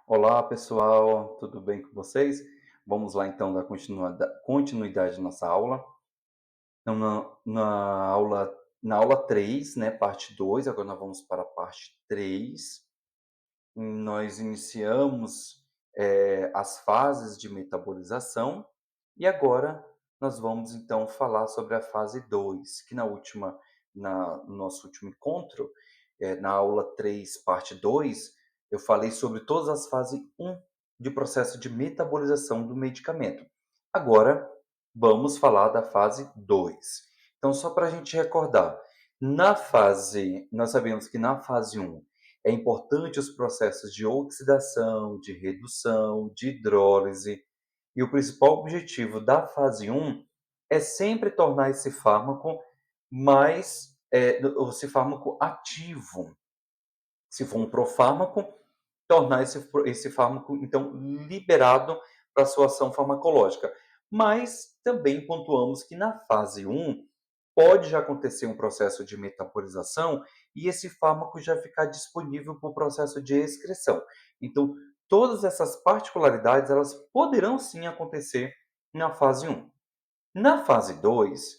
Olá, pessoal, tudo bem com vocês? Vamos lá então dar continuidade à nossa aula. Então, na aula 3, né, parte 2. Agora nós vamos para a parte 3. Nós iniciamos as fases de metabolização e agora nós vamos então falar sobre a fase 2, que no nosso último encontro, na aula 3, parte 2, eu falei sobre todas as fases um de processo de metabolização do medicamento. Agora vamos falar da fase 2. Então, só para a gente recordar, nós sabemos que na fase um é importante os processos de oxidação, de redução, de hidrólise, e o principal objetivo da fase um é sempre tornar esse fármaco esse fármaco ativo. Se for um profármaco, tornar esse fármaco, então, liberado para sua ação farmacológica. Mas também pontuamos que na fase um pode já acontecer um processo de metabolização e esse fármaco já ficar disponível para o processo de excreção. Então, todas essas particularidades, elas poderão sim acontecer na fase um. Na fase 2,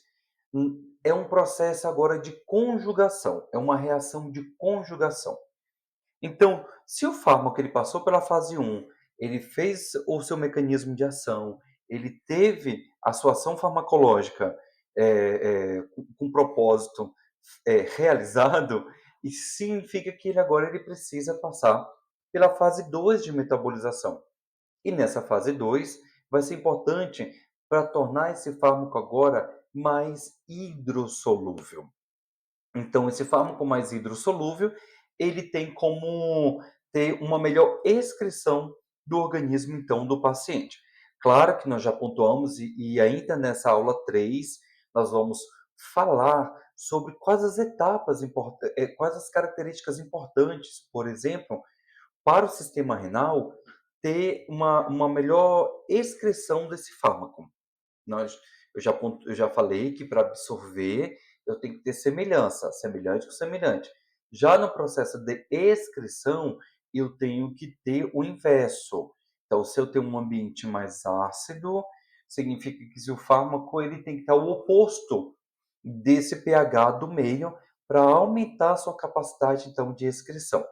é um processo agora de conjugação, é uma reação de conjugação. Então, se o fármaco ele passou pela fase um, ele fez o seu mecanismo de ação, ele teve a sua ação farmacológica com propósito realizado, isso significa que ele agora ele precisa passar pela fase 2 de metabolização. E nessa fase 2 vai ser importante para tornar esse fármaco agora mais hidrossolúvel. Então, esse fármaco mais hidrossolúvel, ele tem como ter uma melhor excreção do organismo, então, do paciente. Claro que nós já pontuamos, e ainda nessa aula 3 nós vamos falar sobre quais as etapas importantes, quais as características importantes, por exemplo, para o sistema renal ter uma melhor excreção desse fármaco. Nós eu já falei que para absorver eu tenho que ter semelhança, semelhante com semelhante. Já no processo de excreção, eu tenho que ter o inverso. Então, se eu tenho um ambiente mais ácido, significa que se o fármaco ele tem que estar o oposto desse pH do meio para aumentar a sua capacidade, então, de excreção.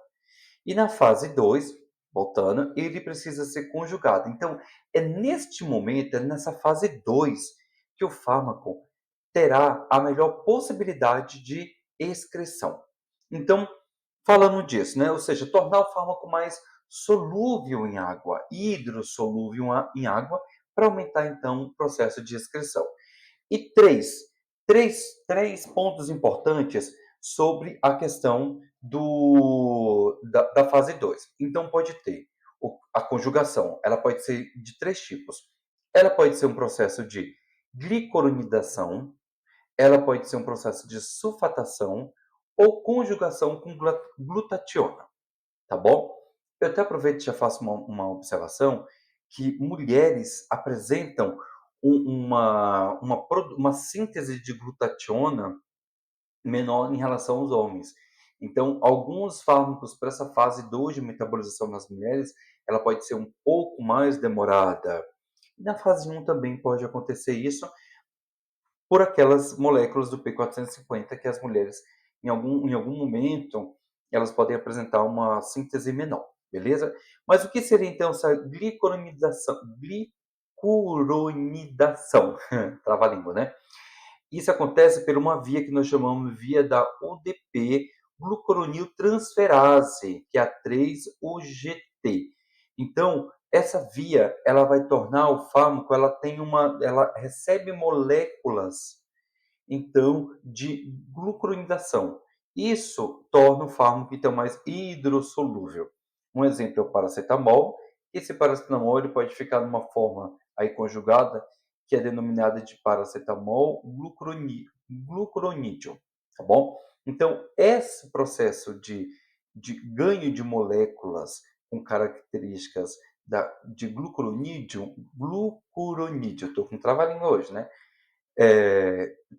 E na fase 2, voltando, ele precisa ser conjugado. Então, é neste momento, é nessa fase 2, que o fármaco terá a melhor possibilidade de excreção. Então, falando disso, né, ou seja, tornar o fármaco mais solúvel em água, hidrossolúvel em água, para aumentar então o processo de excreção. E três pontos importantes sobre a questão da fase 2. Então, pode ter a conjugação, ela pode ser de três tipos. Ela pode ser um processo de glicoronidação, ela pode ser um processo de sulfatação ou conjugação com glutationa, tá bom? Eu até aproveito e já faço uma observação que mulheres apresentam uma síntese de glutationa menor em relação aos homens. Então, alguns fármacos para essa fase 2 de metabolização nas mulheres, ela pode ser um pouco mais demorada. Na fase um também pode acontecer isso por aquelas moléculas do P450 que as mulheres, em algum momento, elas podem apresentar uma síntese menor, beleza? Mas o que seria então essa glicuronidação? Trava-língua, né? Isso acontece por uma via que nós chamamos de via da UDP, glucuroniltransferase, que é a 3-UGT. Então, essa via, ela vai tornar o fármaco, ela recebe moléculas, então, de glucuronidação. Isso torna o fármaco, então, mais hidrossolúvel. Um exemplo é o paracetamol. Esse paracetamol ele pode ficar numa forma aí conjugada, que é denominada de paracetamol glucuronídeo, tá bom? Então, esse processo de ganho de moléculas com características de glucuronídeo, estou com trava-língua hoje, né?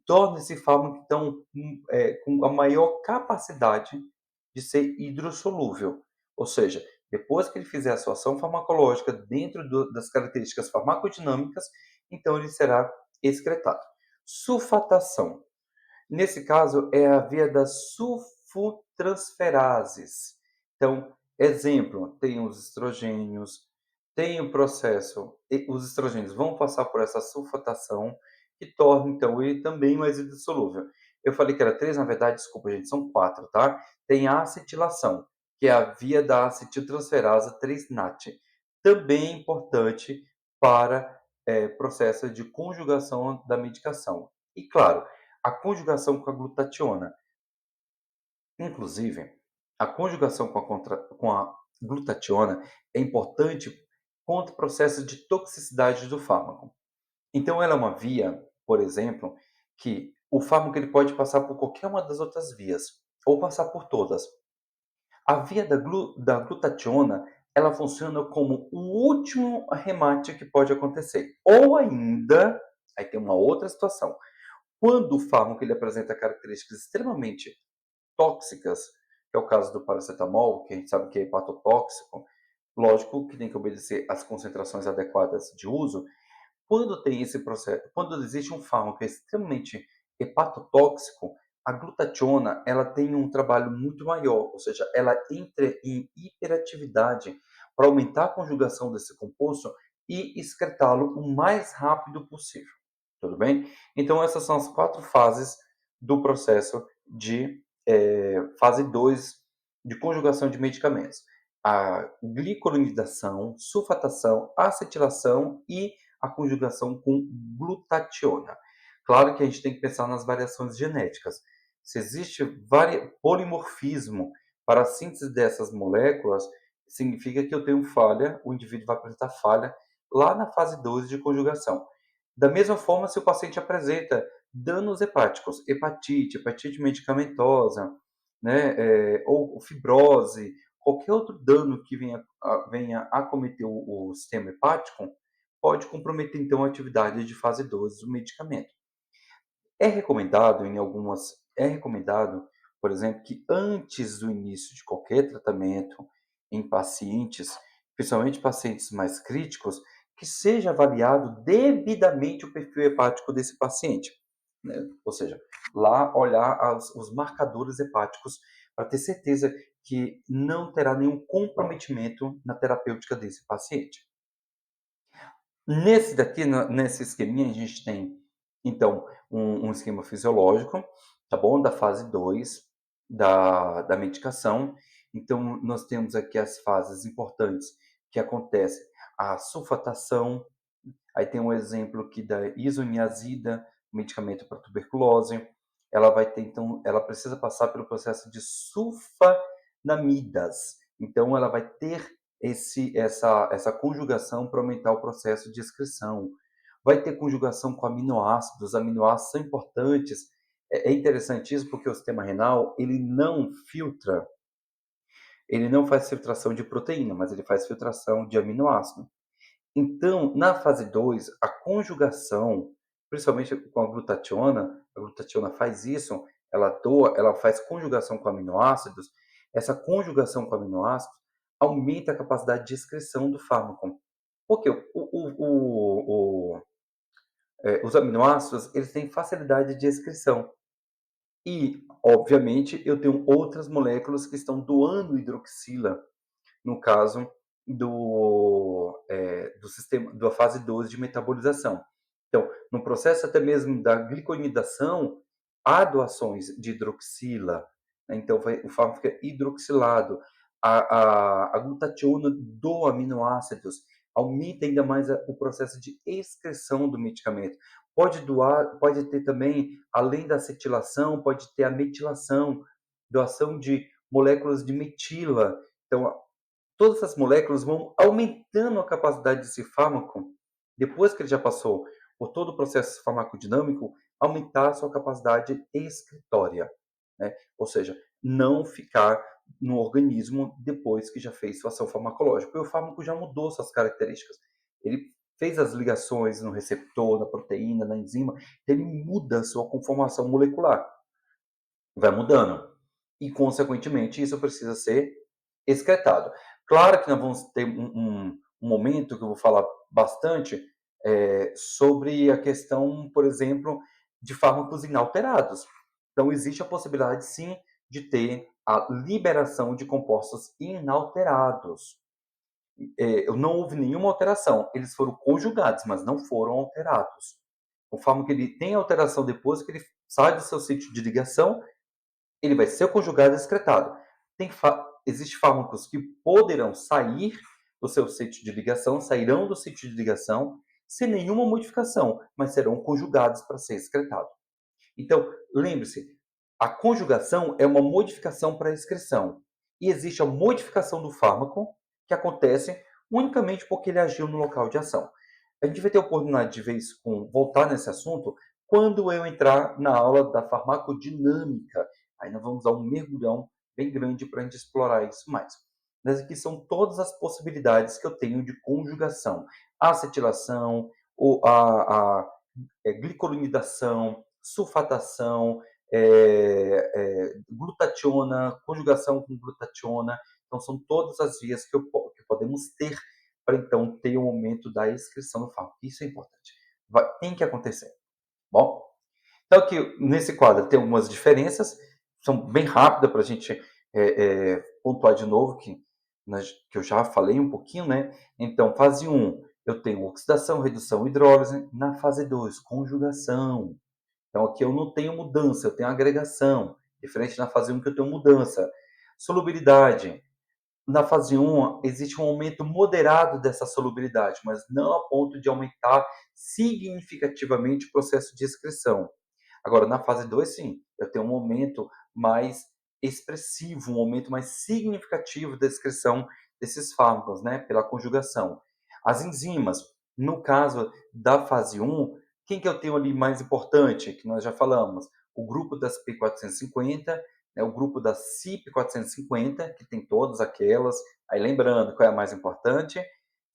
Torna esse fármaco, então, com a maior capacidade de ser hidrossolúvel. Ou seja, Depois que ele fizer a sua ação farmacológica dentro das características farmacodinâmicas, então ele será excretado. Sulfatação. Nesse caso, é a via das sulfotransferases. Então, exemplo, tem os estrogênios, tem o processo, os estrogênios vão passar por essa sulfatação, que torna, então, ele também mais hidrossolúvel. Eu falei que era três, na verdade, desculpa, gente, são quatro, tá? Tem a acetilação, que é a via da acetiltransferase 3-NAT. Também importante para processo de conjugação da medicação. E, claro, a conjugação com a glutationa. Inclusive, a conjugação com a glutationa é importante contra o processo de toxicidade do fármaco. Então, ela é uma via, por exemplo, que o fármaco ele pode passar por qualquer uma das outras vias, ou passar por todas. A via da glutationa, ela funciona como o último remate que pode acontecer. Ou ainda, aí tem uma outra situação, quando o fármaco ele apresenta características extremamente tóxicas, que é o caso do paracetamol, que a gente sabe que é hepatotóxico, lógico que tem que obedecer às concentrações adequadas de uso. Quando tem esse processo, quando existe um fármaco que é extremamente hepatotóxico, a glutationa ela tem um trabalho muito maior, ou seja, ela entra em hiperatividade para aumentar a conjugação desse composto e excretá-lo o mais rápido possível. Tudo bem? Então, essas são as quatro fases do processo de fase 2 de conjugação de medicamentos: a glicoronidação, sulfatação, acetilação e a conjugação com glutationa. Claro que a gente tem que pensar nas variações genéticas. Se existe polimorfismo para a síntese dessas moléculas, significa que eu tenho falha, o indivíduo vai apresentar falha lá na fase 2 de conjugação. Da mesma forma, se o paciente apresenta danos hepáticos, hepatite medicamentosa, né, ou fibrose, qualquer outro dano que venha acometer o sistema hepático, pode comprometer então a atividade de fase 2 do medicamento. É recomendado, por exemplo, que antes do início de qualquer tratamento em pacientes, principalmente pacientes mais críticos, que seja avaliado devidamente o perfil hepático desse paciente, né? Ou seja, lá olhar os marcadores hepáticos para ter certeza que não terá nenhum comprometimento na terapêutica desse paciente. Nesse esqueminha, a gente tem, então, um esquema fisiológico, tá bom? Da fase 2 da medicação. Então, nós temos aqui as fases importantes que acontece a sulfatação, aí tem um exemplo aqui da isoniazida, medicamento para tuberculose. Ela vai ter, então, ela precisa passar pelo processo de sulfanamidas. Então, ela vai ter essa conjugação para aumentar o processo de excreção. Vai ter conjugação com aminoácidos. Aminoácidos são importantes. É interessante isso porque o sistema renal ele não filtra, ele não faz filtração de proteína, mas ele faz filtração de aminoácido. Então, na fase 2, a conjugação, principalmente com a glutationa faz isso, ela faz conjugação com aminoácidos. Essa conjugação com aminoácidos aumenta a capacidade de excreção do fármaco. Porque os aminoácidos eles têm facilidade de excreção. E, obviamente, eu tenho outras moléculas que estão doando hidroxila no caso do sistema da fase 12 de metabolização. Então, no processo até mesmo da gliconidação, há doações de hidroxila, né, então o fármaco fica hidroxilado. A glutationa doa aminoácidos, aumenta ainda mais o processo de excreção do medicamento. Pode ter também, além da acetilação, pode ter a metilação, doação de moléculas de metila. Então, todas essas moléculas vão aumentando a capacidade desse fármaco, depois que ele já passou por todo o processo farmacodinâmico, aumentar a sua capacidade excretória, né? Ou seja, não ficar no organismo depois que já fez sua ação farmacológica, porque o fármaco já mudou suas características. Ele fez as ligações no receptor, na proteína, na enzima, então ele muda a sua conformação molecular, vai mudando. E, consequentemente, isso precisa ser excretado. Claro que nós vamos ter um momento que eu vou falar bastante, sobre a questão, por exemplo, de fármacos inalterados. Então existe a possibilidade sim, de ter a liberação de compostos inalterados. Não houve nenhuma alteração, eles foram conjugados, mas não foram alterados. O fármaco ele tem alteração depois que ele sai do seu sítio de ligação, ele vai ser conjugado e excretado. Existem fármacos que poderão sair do seu sítio de ligação, sairão do sítio de ligação sem nenhuma modificação, mas serão conjugados para ser excretado. Então, lembre-se, a conjugação é uma modificação para a excreção. E existe a modificação do fármaco, que acontece unicamente porque ele agiu no local de ação. A gente vai ter a oportunidade de ver isso, voltar nesse assunto, quando eu entrar na aula da farmacodinâmica. Aí nós vamos dar um mergulhão bem grande para a gente explorar isso mais. Mas aqui são todas as possibilidades que eu tenho de conjugação. Acetilação, glicoronidação, sulfatação, glutationa, conjugação com glutationa. Então, são todas as vias que podemos ter para, então, ter o momento da excreção do fármaco. Isso é importante. Tem que acontecer. Bom, então, aqui nesse quadro tem algumas diferenças, são bem rápidas para a gente pontuar de novo, que eu já falei um pouquinho, né? Então, fase 1, eu tenho oxidação, redução, hidrólise. Na fase 2, conjugação. Então, aqui eu não tenho mudança, eu tenho agregação. Diferente na fase 1 que eu tenho mudança. Solubilidade. Na fase 1, existe um aumento moderado dessa solubilidade, mas não a ponto de aumentar significativamente o processo de excreção. Agora, na fase 2, sim, eu tenho um aumento mais expressivo, um aumento mais significativo da excreção desses fármacos, né, pela conjugação. As enzimas, no caso da fase 1, quem que eu tenho ali mais importante, que nós já falamos? O grupo das P450, né, o grupo da CYP450, que tem todas aquelas. Aí lembrando, qual é a mais importante?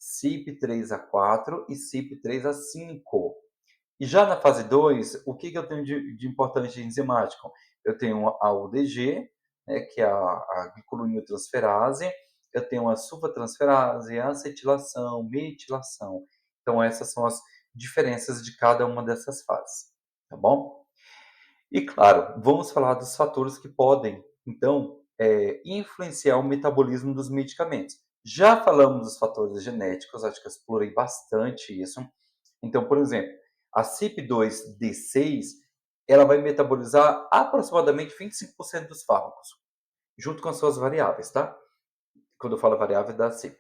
CYP3A4 e CYP3A5. E já na fase 2, o que eu tenho de importante enzimático? Eu tenho a UDG, né, que é a glicoroniltransferase, eu tenho a sulfatransferase, a acetilação, metilação. Então, essas são as diferenças de cada uma dessas fases, tá bom? E claro, vamos falar dos fatores que podem, então, influenciar o metabolismo dos medicamentos. Já falamos dos fatores genéticos, acho que eu explorei bastante isso. Então, por exemplo, a CYP2D6, ela vai metabolizar aproximadamente 25% dos fármacos, junto com as suas variáveis, tá? Quando eu falo variável, é da CYP.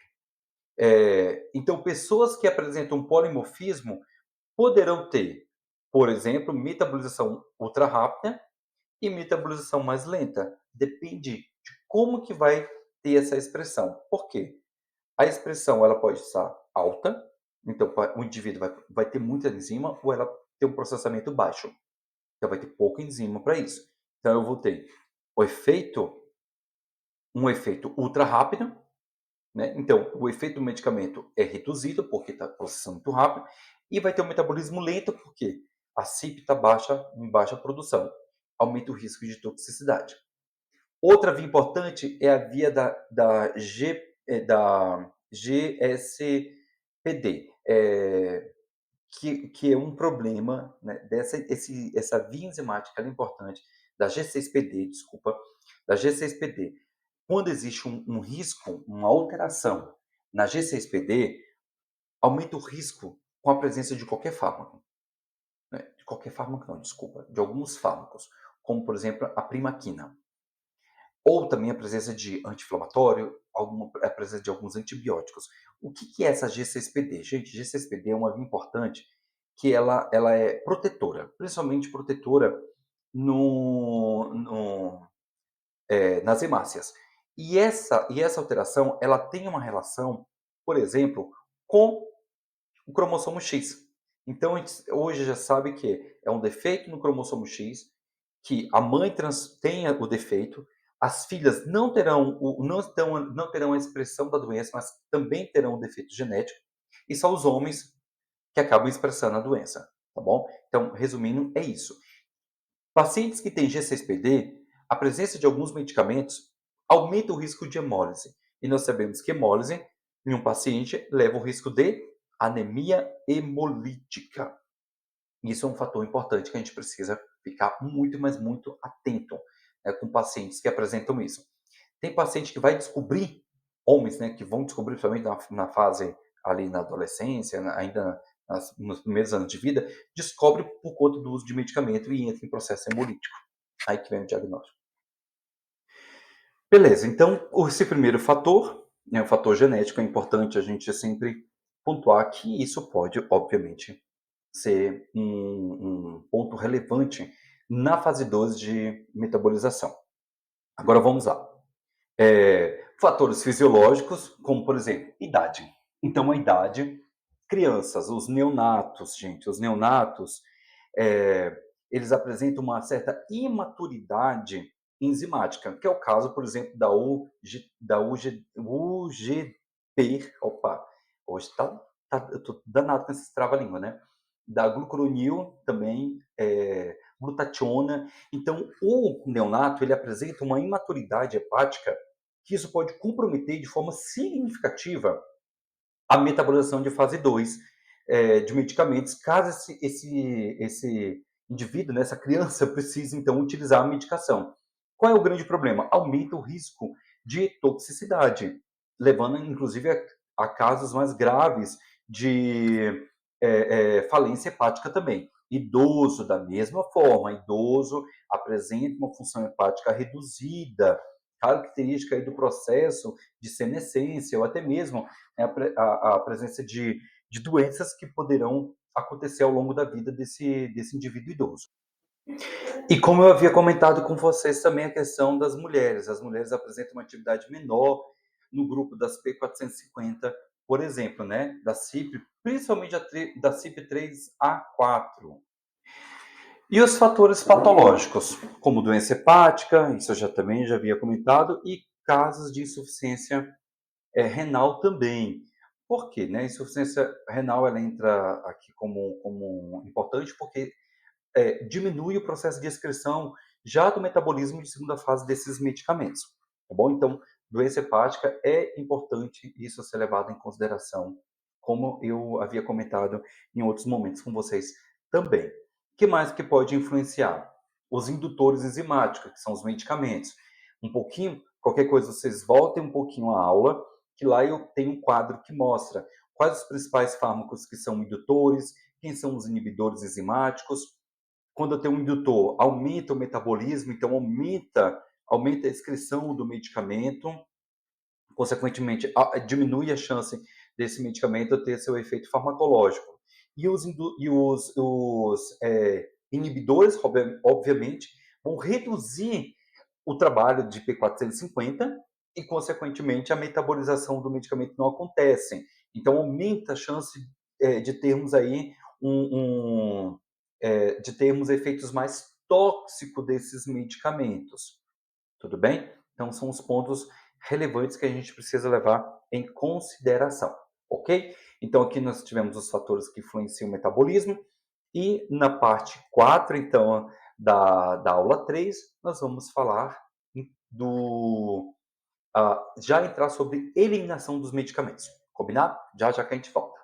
Então, pessoas que apresentam polimorfismo poderão ter, por exemplo, metabolização ultra rápida e metabolização mais lenta. Depende de como que vai ter essa expressão. Por quê? A expressão ela pode estar alta, então o indivíduo vai ter muita enzima, ou ela tem um processamento baixo, então vai ter pouca enzima para isso. Então eu vou ter o efeito, um efeito ultra rápido, né? Então o efeito do medicamento é reduzido porque está processando muito rápido, e vai ter um metabolismo lento porque a CYP está baixa, em baixa produção, aumenta o risco de toxicidade. Outra via importante é a via da GSPD, que é um problema, né, essa via enzimática ela é importante, da G6PD, desculpa, da G6PD. Quando existe um risco, uma alteração na G6PD, aumenta o risco com a presença de qualquer fármaco. Né? De qualquer fármaco não, desculpa, de alguns fármacos, como por exemplo a primaquina. Ou também a presença de anti-inflamatório, a presença de alguns antibióticos. O que é essa G6PD? Gente, G6PD é uma via importante que ela é protetora, principalmente protetora nas hemácias. E essa alteração ela tem uma relação, por exemplo, com o cromossomo X. Então, a gente hoje já sabe que é um defeito no cromossomo X, que a mãe tenha o defeito, as filhas não terão a expressão da doença, mas também terão o defeito genético, e são os homens que acabam expressando a doença, tá bom? Então, resumindo, é isso. Pacientes que têm G6PD, a presença de alguns medicamentos aumenta o risco de hemólise. E nós sabemos que hemólise, em um paciente, leva o risco de anemia hemolítica. Isso é um fator importante que a gente precisa ficar muito, mas muito atento, né, com pacientes que apresentam isso. Tem paciente que vai descobrir, homens, né, que vão descobrir, principalmente na fase ali na adolescência, ainda nos primeiros anos de vida, descobre por conta do uso de medicamento e entra em processo hemolítico. Aí que vem o diagnóstico. Beleza, então esse primeiro fator, né, o fator genético, é importante a gente sempre pontuar que isso pode, obviamente, ser um ponto relevante na fase 2 de metabolização. Agora vamos lá. Fatores fisiológicos, como por exemplo, idade. Então a idade, crianças, os neonatos, gente, os neonatos, eh, eles apresentam uma certa imaturidade enzimática, que é o caso, por exemplo, da UGP, opa, hoje eu tô danado com esses trava-língua, né? Da glucuronil também, glutationa. Então, o neonato, ele apresenta uma imaturidade hepática que isso pode comprometer de forma significativa a metabolização de fase 2 de medicamentos, caso esse indivíduo, né, essa criança, precise, então, utilizar a medicação. Qual é o grande problema? Aumenta o risco de toxicidade, levando, inclusive, a casos mais graves de falência hepática também. Idoso, da mesma forma, idoso apresenta uma função hepática reduzida, característica aí do processo de senescência, ou até mesmo a presença de doenças que poderão acontecer ao longo da vida desse indivíduo idoso. E como eu havia comentado com vocês também a questão das mulheres. As mulheres apresentam uma atividade menor no grupo das P450, por exemplo, né, da CYP, principalmente da CYP3A4. E os fatores patológicos, como doença hepática, isso eu também já havia comentado, e casos de insuficiência renal também. Por quê, né? A insuficiência renal ela entra aqui como importante porque diminui o processo de excreção já do metabolismo de segunda fase desses medicamentos, tá bom? Então, doença hepática é importante isso ser levado em consideração, como eu havia comentado em outros momentos com vocês também. O que mais que pode influenciar? Os indutores enzimáticos, que são os medicamentos. Um pouquinho, qualquer coisa, vocês voltem um pouquinho à aula, que lá eu tenho um quadro que mostra quais os principais fármacos que são indutores, quem são os inibidores enzimáticos. Quando eu tenho um indutor, aumenta o metabolismo, então aumenta a excreção do medicamento, consequentemente, diminui a chance desse medicamento ter seu efeito farmacológico. E os inibidores, obviamente, vão reduzir o trabalho de P450 e, consequentemente, a metabolização do medicamento não acontece. Então, aumenta a chance de termos aí de termos efeitos mais tóxicos desses medicamentos. Tudo bem? Então, são os pontos relevantes que a gente precisa levar em consideração, ok? Então, aqui nós tivemos os fatores que influenciam o metabolismo, e na parte 4, então, da aula 3, nós vamos falar já entrar sobre eliminação dos medicamentos. Combinado? Já já que a gente volta.